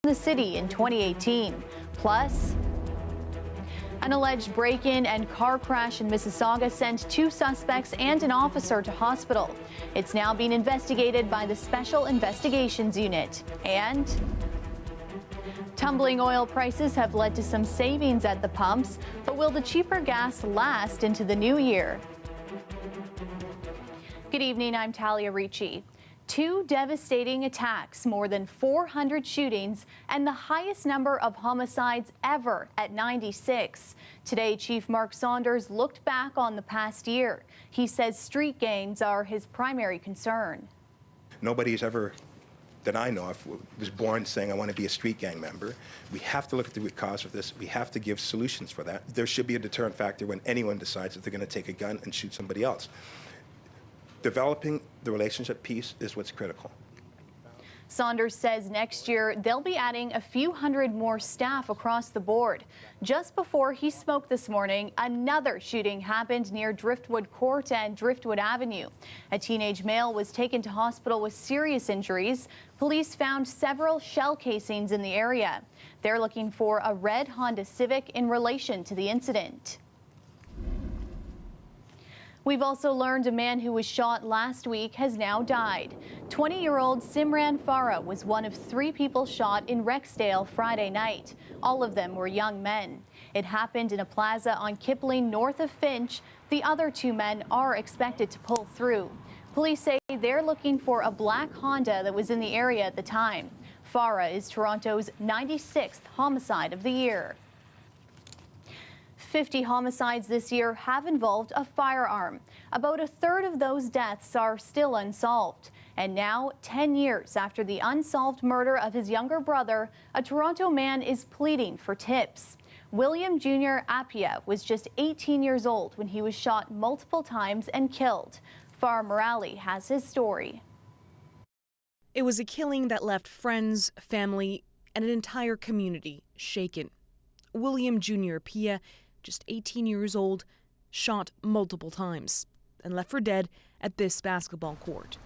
the city in 2018. Plus, an alleged break-in and car crash in Mississauga sent 2 suspects and an officer to hospital. It's now being investigated by the Special Investigations Unit. And tumbling oil prices have led to some savings at the pumps, but will the cheaper gas last into the new year? Good evening, I'm Talia Ricci. 2 devastating attacks, more than 400 shootings, and the highest number of homicides ever at 96. Today, Chief Mark Saunders looked back on the past year. He says street gangs are his primary concern. Nobody's ever, that I know of, was born saying, I want to be a street gang member. We have to look at the root cause of this. We have to give solutions for that. There should be a deterrent factor when anyone decides that they're going to take a gun and shoot somebody else. Developing the relationship piece is what's critical. Saunders says next year they'll be adding a few hundred more staff across the board. Just before he spoke this morning, another shooting happened near Driftwood Court and Driftwood Avenue. A teenage male was taken to hospital with serious injuries. Police found several shell casings in the area. They're looking for a red Honda Civic in relation to the incident. We've also learned a man who was shot last week has now died. 20-year-old Simran Farah was one of 3 people shot in Rexdale Friday night. All of them were young men. It happened in a plaza on Kipling north of Finch. The other 2 men are expected to pull through. Police say they're looking for a black Honda that was in the area at the time. Farah is Toronto's 96th homicide of the year. 50 homicides this year have involved a firearm. About a third of those deaths are still unsolved. And now, 10 years after the unsolved murder of his younger brother, a Toronto man is pleading for tips. William Jr. Appiah was just 18 years old when he was shot multiple times and killed. Farah Morale has his story. It was a killing that left friends, family, and an entire community shaken. William Jr. Appiah, just 18 years old, shot multiple times and left for dead at this basketball court.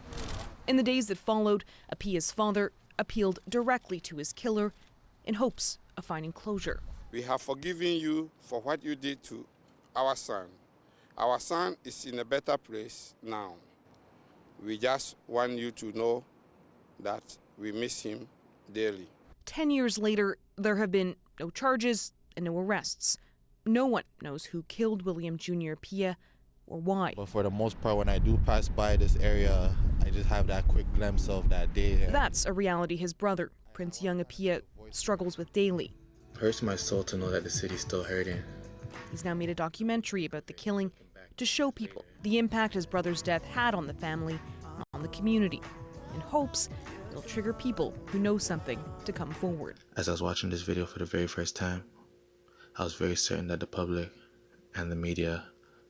In the days that followed, Appiah's father appealed directly to his killer in hopes of finding closure. We have forgiven you for what you did to our son. Our son is in a better place now. We just want you to know that we miss him dearly. 10 years later, there have been no charges and no arrests. No one knows who killed William Jr. Appiah or why. But for the most part, when I do pass by this area, I just have that quick glimpse of that day. That's a reality his brother, Prince Young Appiah, struggles with daily. It hurts my soul to know that the city's still hurting. He's now made a documentary about the killing to show people the impact his brother's death had on the family and on the community, in hopes it'll trigger people who know something to come forward. As I was watching this video for the very first time, I was very certain that the public and the media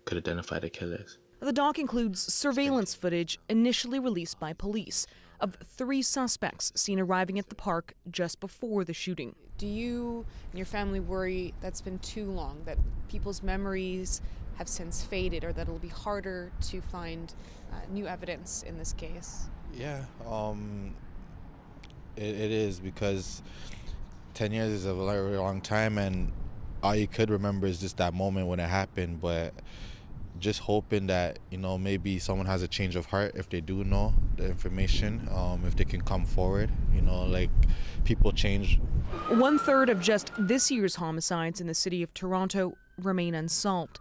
could identify the killers. The doc includes surveillance footage initially released by police of 3 suspects seen arriving at the park just before the shooting. Do you and your family worry that's been too long, that people's memories have since faded, or that it'll be harder to find new evidence in this case? Yeah, it is, because 10 years is a very long time, and all you could remember is just that moment when it happened. But just hoping that, maybe someone has a change of heart if they do know the information, if they can come forward, like people change. 1/3 of just this year's homicides in the city of Toronto remain unsolved.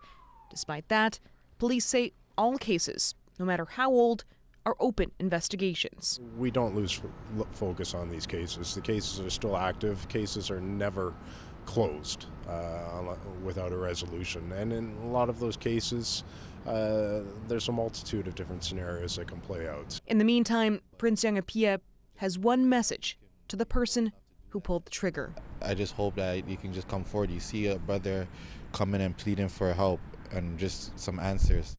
Despite that, police say all cases, no matter how old, are open investigations. We don't lose focus on these cases. The cases are still active. Cases are never closed without a resolution. And in a lot of those cases, there's a multitude of different scenarios that can play out. In the meantime, Prince Young Appiah has one message to the person who pulled the trigger. I just hope that you can just come forward. You see a brother coming and pleading for help and just some answers.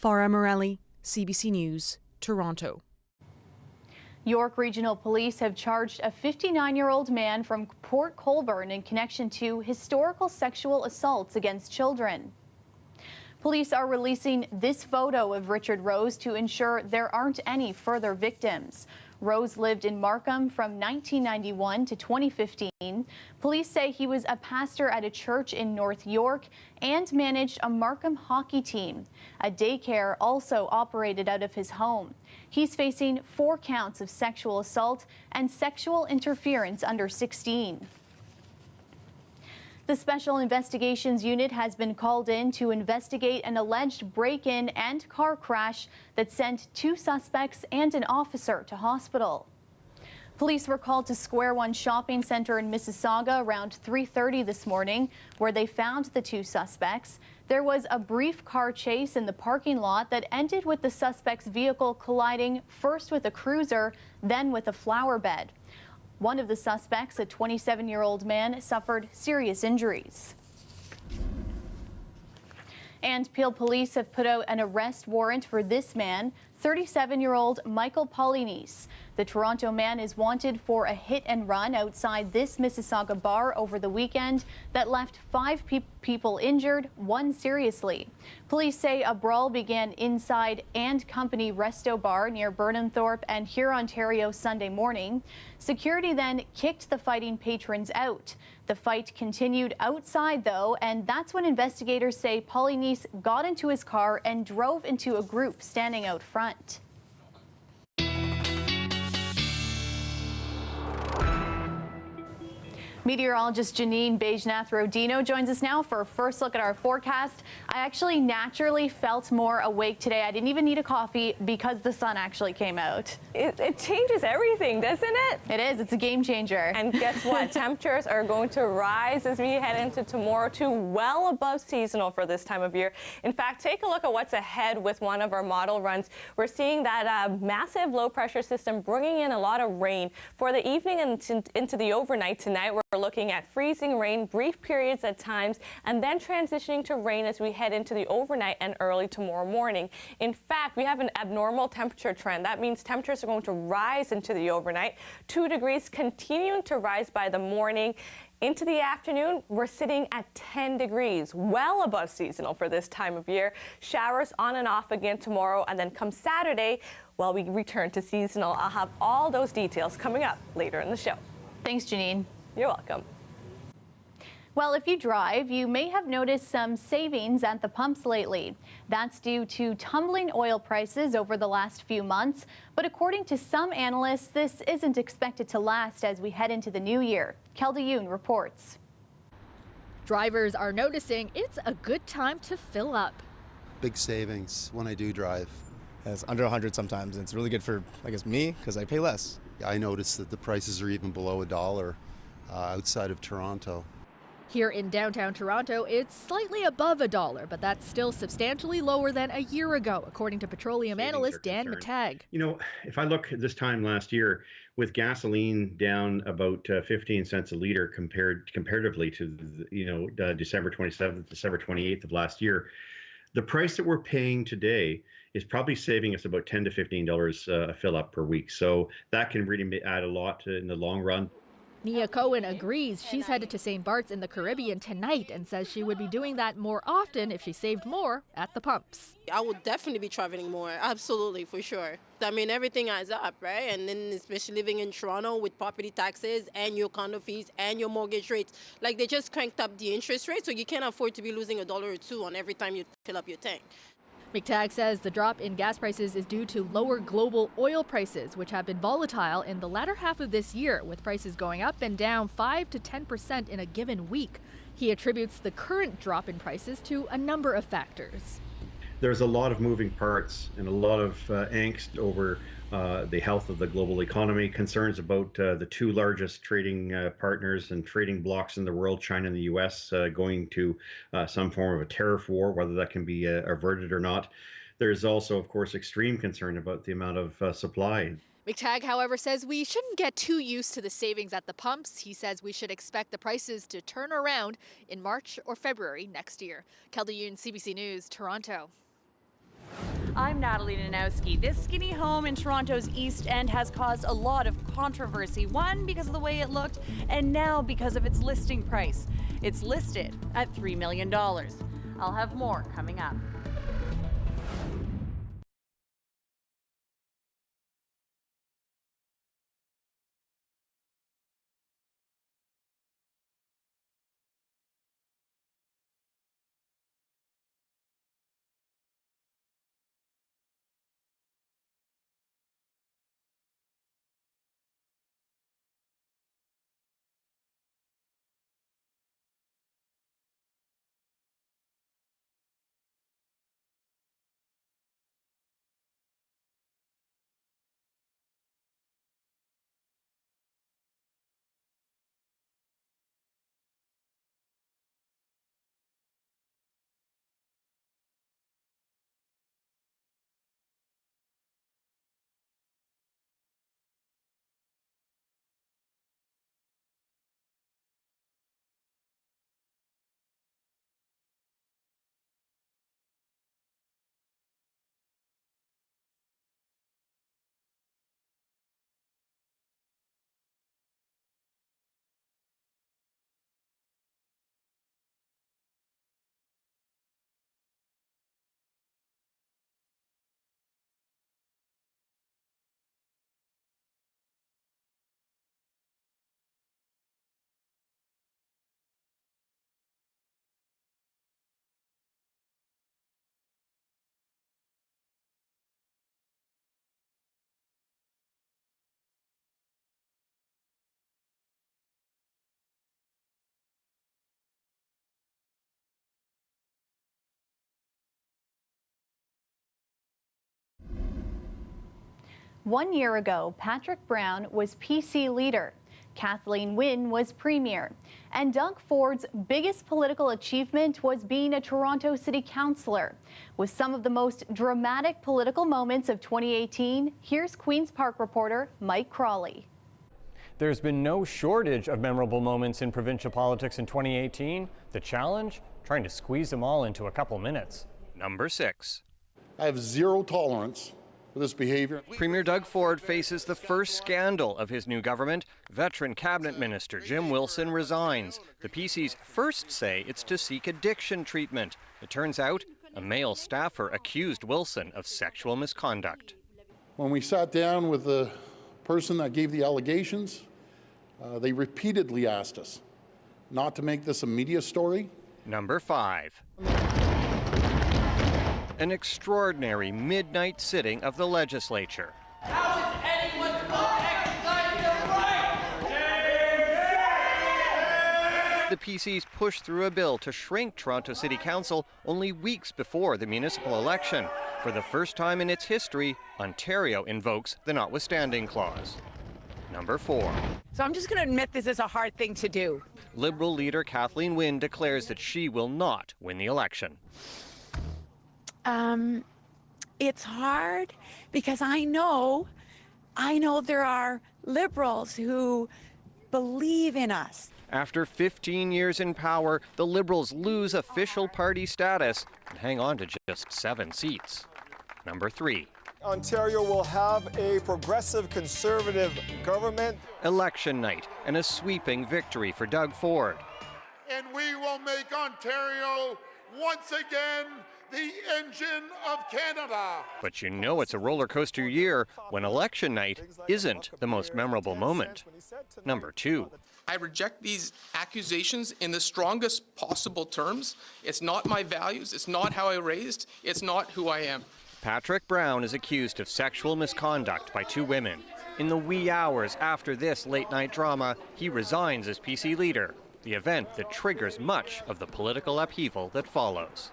Farah Morale, CBC News, Toronto. York Regional Police have charged a 59-year-old man from Port Colborne in connection to historical sexual assaults against children. Police are releasing this photo of Richard Rose to ensure there aren't any further victims. Rose lived in Markham from 1991 to 2015. Police say he was a pastor at a church in North York and managed a Markham hockey team. A daycare also operated out of his home. He's facing 4 counts of sexual assault and sexual interference under 16. The Special Investigations Unit has been called in to investigate an alleged break-in and car crash that sent 2 suspects and an officer to hospital. Police were called to Square One Shopping Center in Mississauga around 3:30 this morning, where they found the 2 suspects. There was a brief car chase in the parking lot that ended with the suspect's vehicle colliding first with a cruiser, then with a flower bed. One of the suspects, a 27-year-old man, suffered serious injuries. And Peel police have put out an arrest warrant for this man, 37-year-old Michael Polynice. The Toronto man is wanted for a hit and run outside this Mississauga bar over the weekend that left 5 people injured, 1 seriously. Police say a brawl began inside And Company Resto Bar near Burnhamthorpe and Hurontario Sunday morning. Security then kicked the fighting patrons out. The fight continued outside, though, and that's when investigators say Polynice got into his car and drove into a group standing out front. Meteorologist Janine Bejnath-Rodino joins us now for a first look at our forecast. I actually naturally felt more awake today. I didn't even need a coffee because the sun actually came out. It changes everything, doesn't it? It is. It's a game changer. And guess what? Temperatures are going to rise as we head into tomorrow to well above seasonal for this time of year. In fact, take a look at what's ahead with one of our model runs. We're seeing that massive low pressure system bringing in a lot of rain for the evening and into the overnight tonight. We're looking at freezing rain, brief periods at times, and then transitioning to rain as we head into the overnight and early tomorrow morning. In fact, we have an abnormal temperature trend. That means temperatures are going to rise into the overnight. 2 degrees continuing to rise by the morning. Into the afternoon, we're sitting at 10 degrees, well above seasonal for this time of year. Showers on and off again tomorrow, and then come Saturday, well, we return to seasonal. I'll have all those details coming up later in the show. Thanks, Janine. You're welcome. Well, if you drive, you may have noticed some savings at the pumps lately. That's due to tumbling oil prices over the last few months. But according to some analysts, this isn't expected to last as we head into the new year. Kelda Yoon reports. Drivers are noticing it's a good time to fill up. Big savings when I do drive. It's under 100 sometimes, and it's really good for, I guess, me, because I pay less. I noticed that the prices are even below $1 outside of Toronto. Here in downtown Toronto, it's slightly above $1, but that's still substantially lower than a year ago, according to petroleum analyst Dan Matag. You know, if I look at this time last year, with gasoline down about 15 cents a liter comparatively to, December 27th, December 28th of last year, the price that we're paying today is probably saving us about $10 to $15 a fill up per week. So that can really add a lot in the long run. Nia Cohen agrees. She's headed to St. Bart's in the Caribbean tonight and says she would be doing that more often if she saved more at the pumps. I would definitely be traveling more. Absolutely, for sure. I mean, everything adds up, right? And then especially living in Toronto with property taxes and your condo fees and your mortgage rates. Like, they just cranked up the interest rate, so you can't afford to be losing $1 or $2 on every time you fill up your tank. McTagg says the drop in gas prices is due to lower global oil prices, which have been volatile in the latter half of this year, with prices going up and down 5 to 10% in a given week. He attributes the current drop in prices to a number of factors. There's a lot of moving parts and a lot of angst over the health of the global economy, concerns about the 2 largest trading partners and trading blocs in the world, China and the U.S., going to some form of a tariff war, whether that can be averted or not. There's also, of course, extreme concern about the amount of supply. McTagg, however, says we shouldn't get too used to the savings at the pumps. He says we should expect the prices to turn around in March or February next year. Kelda Yoon, CBC News, Toronto. I'm Natalie Nanowski. This skinny home in Toronto's East End has caused a lot of controversy. One, because of the way it looked, and now because of its listing price. It's listed at $3 million. I'll have more coming up. 1 year ago, Patrick Brown was PC leader. Kathleen Wynne was premier. And Doug Ford's biggest political achievement was being a Toronto City Councillor. With some of the most dramatic political moments of 2018, here's Queen's Park reporter Mike Crawley. There's been no shortage of memorable moments in provincial politics in 2018. The challenge? Trying to squeeze them all into a couple minutes. Number 6. I have zero tolerance for this behavior. Premier Doug Ford faces the first scandal of his new government. Veteran cabinet minister Jim Wilson resigns. The PC's first say it's to seek addiction treatment. It turns out a male staffer accused Wilson of sexual misconduct. When we sat down with the person that gave the allegations, they repeatedly asked us not to make this a media story. Number 5. An extraordinary midnight sitting of the legislature. How is anyone supposed to exercise their right? The PCs pushed through a bill to shrink Toronto City Council only weeks before the municipal election. For the first time in its history, Ontario invokes the notwithstanding clause. Number 4. So I'm just going to admit this is a hard thing to do. Liberal leader Kathleen Wynne declares that she will not win the election. It's hard because I know there are Liberals who believe in us. After 15 years in power, the Liberals lose official party status and hang on to just 7 seats. Number 3. Ontario will have a progressive conservative government. Election night and a sweeping victory for Doug Ford. And we will make Ontario once again the engine of Canada. But you know it's a roller coaster year when election night isn't the most memorable moment. Number 2. I reject these accusations in the strongest possible terms. It's not my values, it's not how I raised, it's not who I am. Patrick Brown is accused of sexual misconduct by 2 women. In the wee hours after this late-night drama, he resigns as PC leader, the event that triggers much of the political upheaval that follows.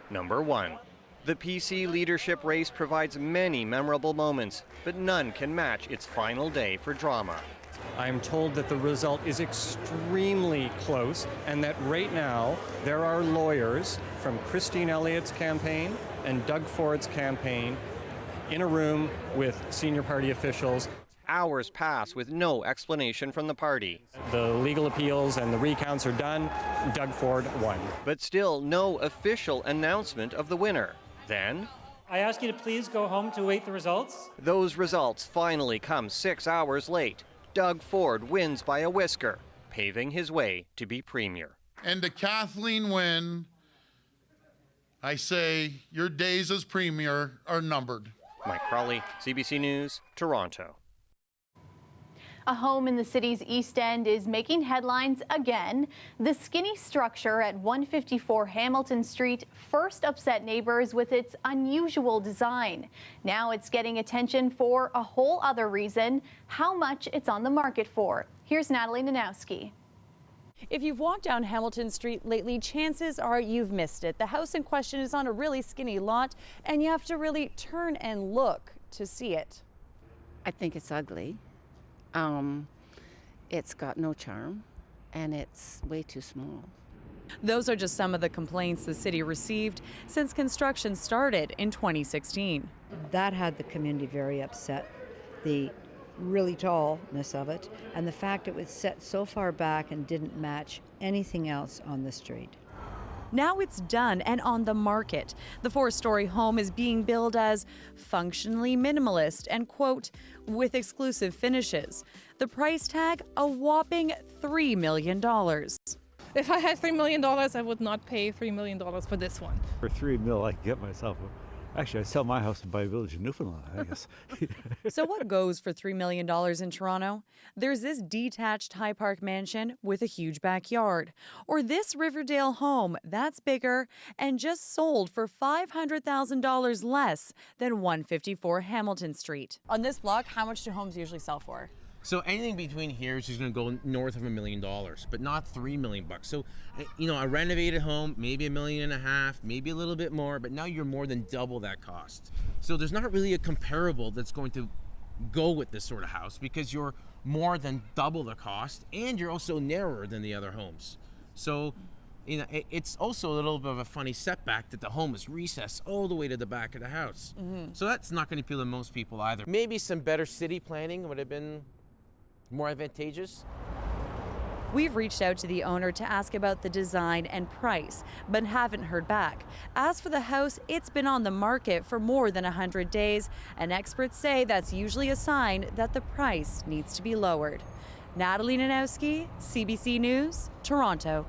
Number 1. The PC leadership race provides many memorable moments, but none can match its final day for drama. I'm told that the result is extremely close and that right now there are lawyers from Christine Elliott's campaign and Doug Ford's campaign in a room with senior party officials. Hours pass with no explanation from the party. The legal appeals and the recounts are done. Doug Ford won. But still no official announcement of the winner. Then, I ask you to please go home to await the results. Those results finally come 6 hours late. Doug Ford wins by a whisker, paving his way to be premier. And to Kathleen Wynne, I say your days as premier are numbered. Mike Crawley, CBC News, Toronto. A home in the city's East End is making headlines again. The skinny structure at 154 Hamilton Street first upset neighbors with its unusual design. Now it's getting attention for a whole other reason: how much it's on the market for. Here's Natalie Nanowski. If you've walked down Hamilton Street lately, chances are you've missed it. The house in question is on a really skinny lot, and you have to really turn and look to see it. I think it's ugly. It's got no charm, and it's way too small. Those are just some of the complaints the city received since construction started in 2016. That had the community very upset. The really tallness of it, and the fact it was set so far back and didn't match anything else on the street. Now it's done and on the market. The 4-story home is being billed as functionally minimalist and, quote, with exclusive finishes. The price tag, a whopping $3 million. If I had $3 million, I would not pay $3 million for this one. For $3 million, I can get myself actually, I'd sell my house and buy a village in Newfoundland, I guess. So what goes for $3 million in Toronto? There's this detached High Park mansion with a huge backyard. Or this Riverdale home that's bigger and just sold for $500,000 less than 154 Hamilton Street. On this block, how much do homes usually sell for? So anything between here is just going to go north of $1 million, but not $3 million. So, you know, a renovated home, maybe $1.5 million, maybe a little bit more, but now you're more than double that cost. So there's not really a comparable that's going to go with this sort of house because you're more than double the cost and you're also narrower than the other homes. So, you know, it's also a little bit of a funny setback that the home is recessed all the way to the back of the house. So that's not going to appeal to most people either. Maybe some better city planning would have been more advantageous. We've reached out to the owner to ask about the design and price, but haven't heard back. As for the house, it's been on the market for more than 100 days, and experts say that's usually a sign that the price needs to be lowered. Natalie Nanowski, CBC News, Toronto.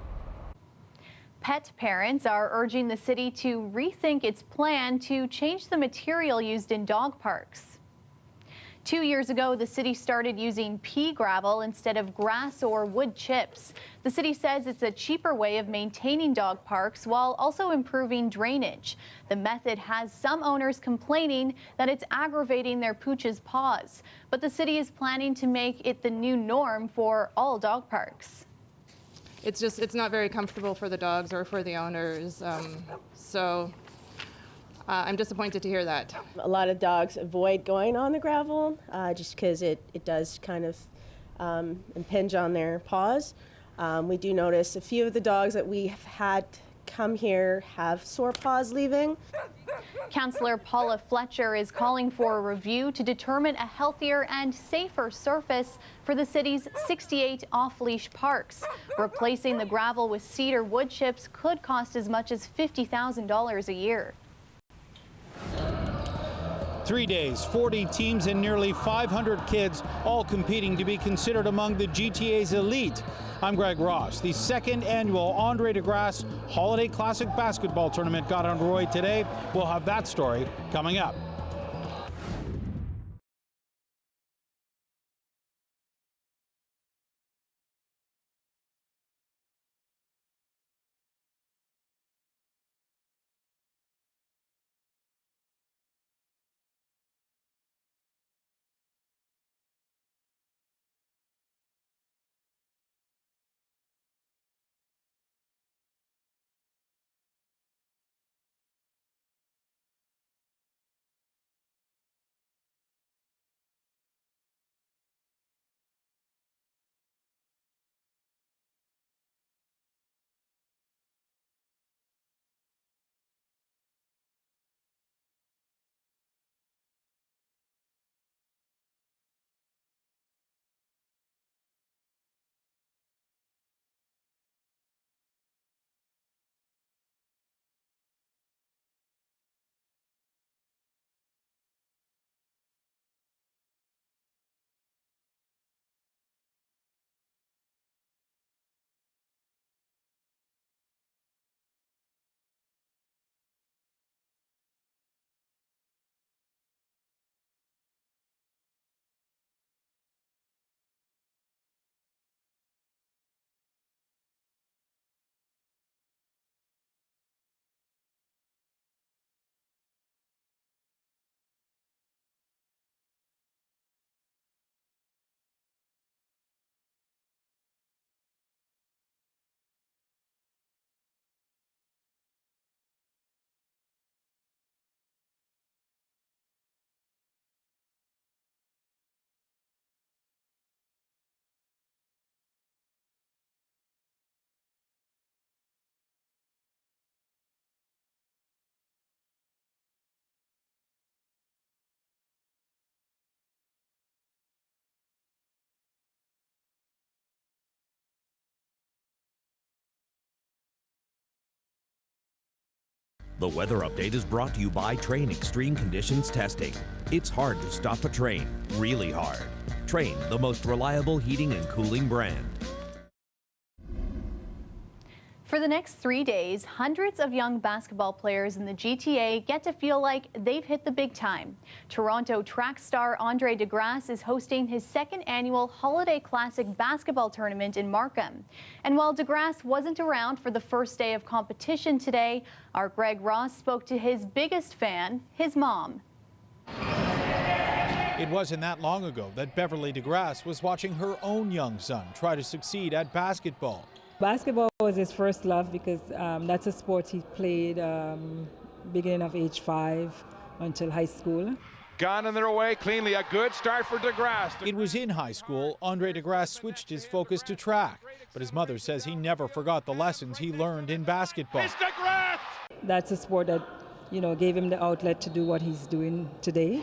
Pet parents are urging the city to rethink its plan to change the material used in dog parks. 2 years ago, the city started using pea gravel instead of grass or wood chips. The city says it's a cheaper way of maintaining dog parks while also improving drainage. The method has some owners complaining that it's aggravating their pooch's paws, but the city is planning to make it the new norm for all dog parks. It's not very comfortable for the dogs or for the owners, so I'm disappointed to hear that. A lot of dogs avoid going on the gravel just because it does kind of impinge on their paws. We do notice a few of the dogs that we have had come here have sore paws leaving. Councillor Paula Fletcher is calling for a review to determine a healthier and safer surface for the city's 68 off-leash parks. Replacing the gravel with cedar wood chips could cost as much as $50,000 a year. 3 days, 40 teams and nearly 500 kids all competing to be considered among the GTA's elite. I'm Greg Ross. The second annual Andre DeGrasse Holiday Classic Basketball Tournament got underway today. We'll have that story coming up. The weather update is brought to you by Train Extreme Conditions Testing. It's hard to stop a train, really hard. Train, the most reliable heating and cooling brand. For the next 3 days, hundreds of young basketball players in the GTA get to feel like they've hit the big time. Toronto track star Andre DeGrasse is hosting his second annual Holiday Classic basketball tournament in Markham. And while DeGrasse wasn't around for the first day of competition today, our Greg Ross spoke to his biggest fan, his mom. It wasn't that long ago that Beverly DeGrasse was watching her own young son try to succeed at basketball. Basketball was his first love because that's a sport he played beginning of age 5 until high school. gone in their way cleanly. A good start for DeGrasse. It was in high school Andre DeGrasse switched his focus to track, but his mother says he never forgot the lessons he learned in basketball. That's a sport that, gave him the outlet to do what he's doing today.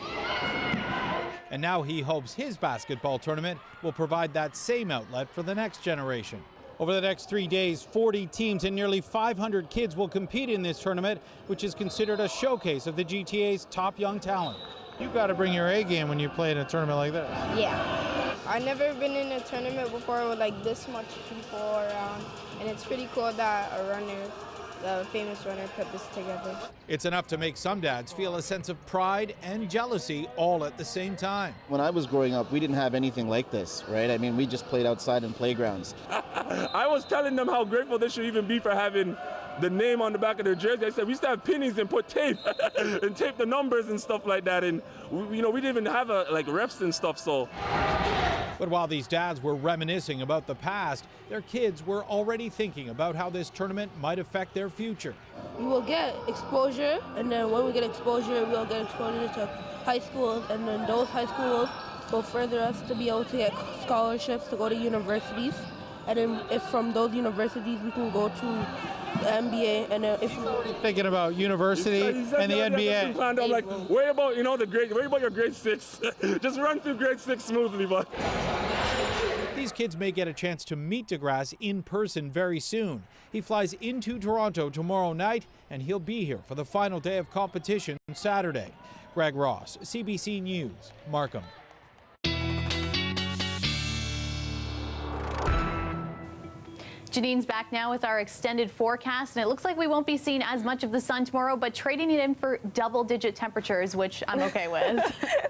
And now he hopes his basketball tournament will provide that same outlet for the next generation. Over the next 3 days, 40 teams and nearly 500 kids will compete in this tournament, which is considered a showcase of the GTA's top young talent. You've got to bring your A game when you play in a tournament like this. Yeah. I've never been in a tournament before with like this much people around, and it's pretty cool that a runner, the famous runner, put this together. It's enough to make some dads feel a sense of pride and jealousy all at the same time. When I was growing up, we didn't have anything like this, right? I mean, we just played outside in playgrounds. I was telling them how grateful they should even be for having the name on the back of their jersey. I said we used to have pennies and put tape and tape the numbers and stuff like that. And we didn't even have like refs and stuff. So. But while these dads were reminiscing about the past, their kids were already thinking about how this tournament might affect their future. We will get exposure, and then when we get exposure, we'll get exposure to high schools, and then those high schools will further us to be able to get scholarships to go to universities. And then if from those universities we can go to the NBA, and then if we're thinking about university and the NBA. I'm like, worry about worry about your grade 6. Just run through grade 6 smoothly, but. These kids may get a chance to meet DeGrasse in person very soon. He flies into Toronto tomorrow night, and he'll be here for the final day of competition Saturday. Greg Ross, CBC News, Markham. Janine's back now with our extended forecast, and it looks like we won't be seeing as much of the sun tomorrow, but trading it in for double-digit temperatures, which I'm okay with.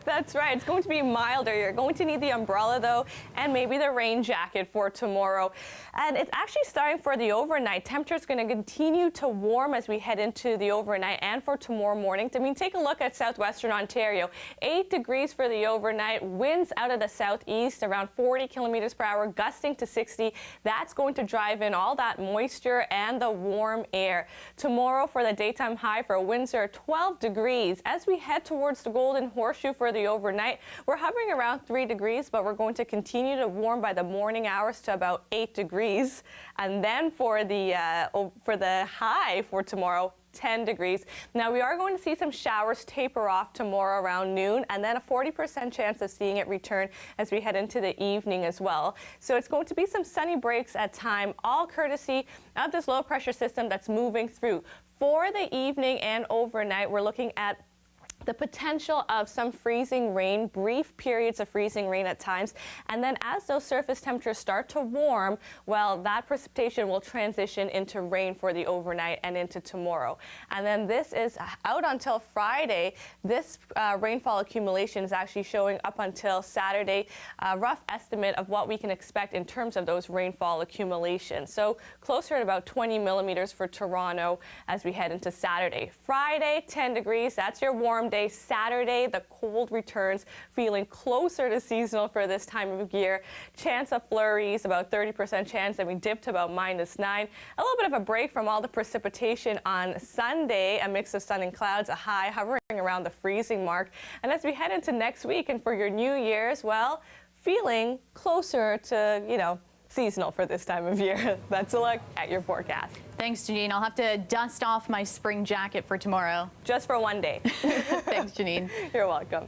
That's right. It's going to be milder. You're going to need the umbrella, though, and maybe the rain jacket for tomorrow. And it's actually starting for the overnight. Temperature's going to continue to warm as we head into the overnight and for tomorrow morning. I mean, take a look at southwestern Ontario. 8 degrees for the overnight. Winds out of the southeast around 40 kilometers per hour, gusting to 60. That's going to drive in all that moisture and the warm air. Tomorrow for the daytime high for Windsor, 12 degrees. As we head towards the Golden Horseshoe for the overnight, we're hovering around 3 degrees, but we're going to continue to warm by the morning hours to about 8 degrees. And then for the high for tomorrow, 10 degrees. Now we are going to see some showers taper off tomorrow around noon, and then a 40% chance of seeing it return as we head into the evening as well. So it's going to be some sunny breaks at time, all courtesy of this low pressure system that's moving through. For the evening and overnight, we're looking at the potential of some freezing rain, brief periods of freezing rain at times, and then as those surface temperatures start to warm, well, that precipitation will transition into rain for the overnight and into tomorrow. And then this is out until Friday. This rainfall accumulation is actually showing up until Saturday. A rough estimate of what we can expect in terms of those rainfall accumulations. So closer to about 20 millimeters for Toronto as we head into Saturday. Friday, 10 degrees. That's your warm day. Saturday, the cold returns, feeling closer to seasonal for this time of year. Chance of flurries, about 30% chance, and we dip to about -9. A little bit of a break from all the precipitation on Sunday, a mix of sun and clouds, a high hovering around the freezing mark. And as we head into next week and for your New Year's, well, feeling closer to, seasonal for this time of year. That's a look at your forecast. Thanks, Janine. I'll have to dust off my spring jacket for tomorrow. Just for one day. Thanks, Janine. You're welcome.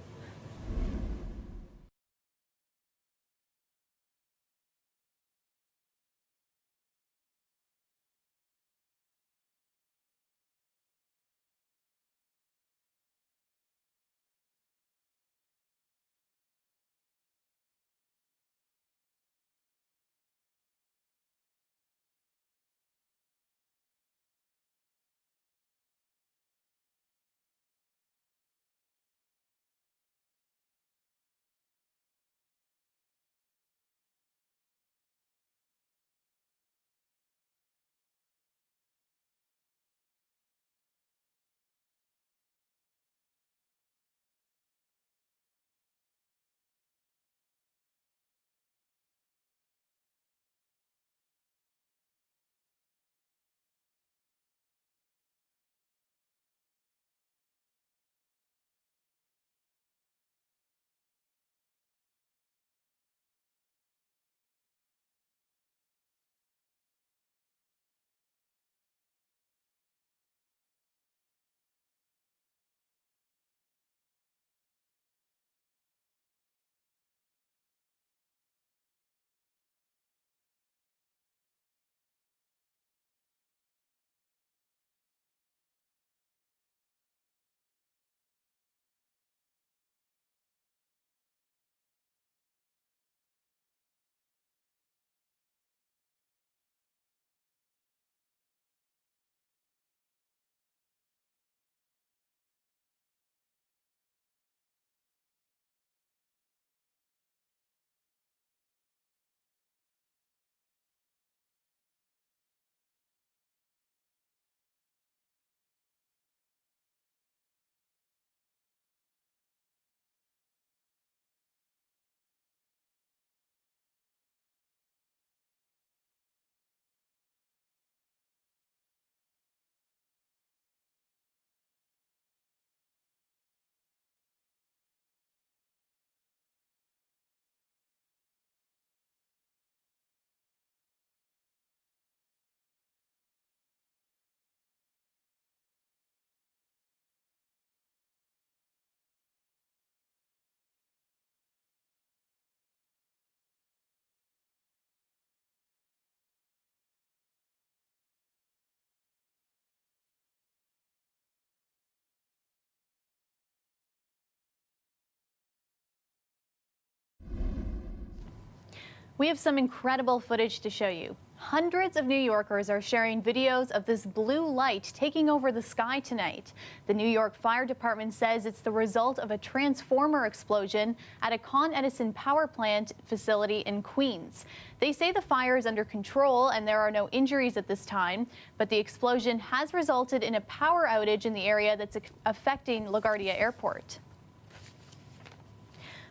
We have some incredible footage to show you. Hundreds of New Yorkers are sharing videos of this blue light taking over the sky tonight. The New York Fire Department says it's the result of a transformer explosion at a Con Edison power plant facility in Queens. They say the fire is under control and there are no injuries at this time, but the explosion has resulted in a power outage in the area that's affecting LaGuardia Airport.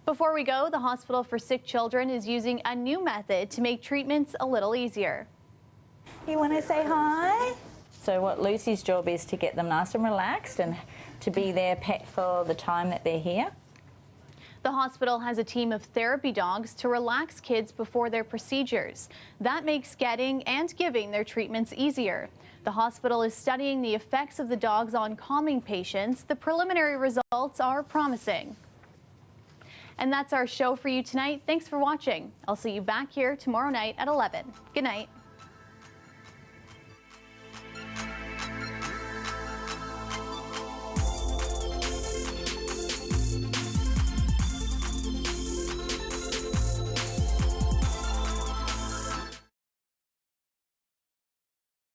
Before we go, the Hospital for Sick Children is using a new method to make treatments a little easier. You want to say hi? So what Lucy's job is to get them nice and relaxed and to be their pet for the time that they're here. The hospital has a team of therapy dogs to relax kids before their procedures. That makes getting and giving their treatments easier. The hospital is studying the effects of the dogs on calming patients. The preliminary results are promising. And that's our show for you tonight. Thanks for watching. I'll see you back here tomorrow night at 11. Good night.